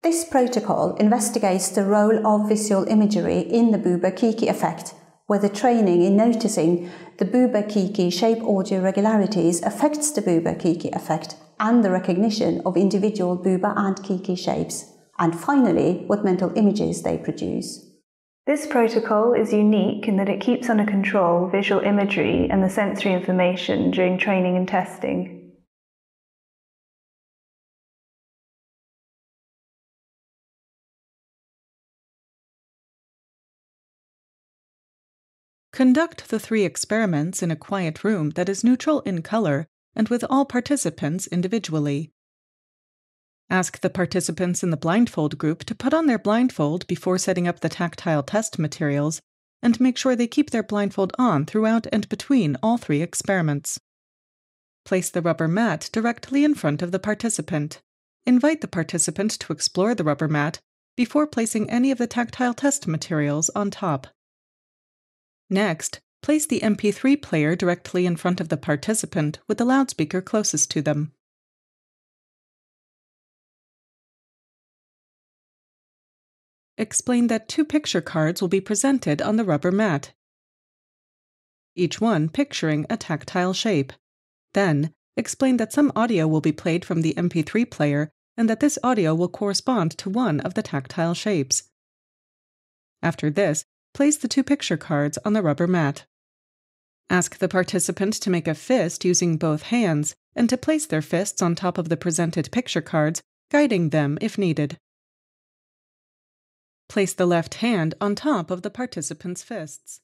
This protocol investigates the role of visual imagery in the Bouba Kiki effect, where the training in noticing the Bouba Kiki shape audio regularities affects the Bouba Kiki effect and the recognition of individual Bouba and Kiki shapes, and finally, what mental images they produce. This protocol is unique in that it keeps under control visual imagery and the sensory information during training and testing. Conduct the 3 experiments in a quiet room that is neutral in color and with all participants individually. Ask the participants in the blindfold group to put on their blindfold before setting up the tactile test materials and make sure they keep their blindfold on throughout and between all 3 experiments. Place the rubber mat directly in front of the participant. Invite the participant to explore the rubber mat before placing any of the tactile test materials on top. Next, place the MP3 player directly in front of the participant with the loudspeaker closest to them. Explain that 2 picture cards will be presented on the rubber mat, each one picturing a tactile shape. Then, explain that some audio will be played from the MP3 player and that this audio will correspond to one of the tactile shapes. After this, place the 2 picture cards on the rubber mat. Ask the participant to make a fist using both hands and to place their fists on top of the presented picture cards, guiding them if needed. Place the left hand on top of the participant's fists.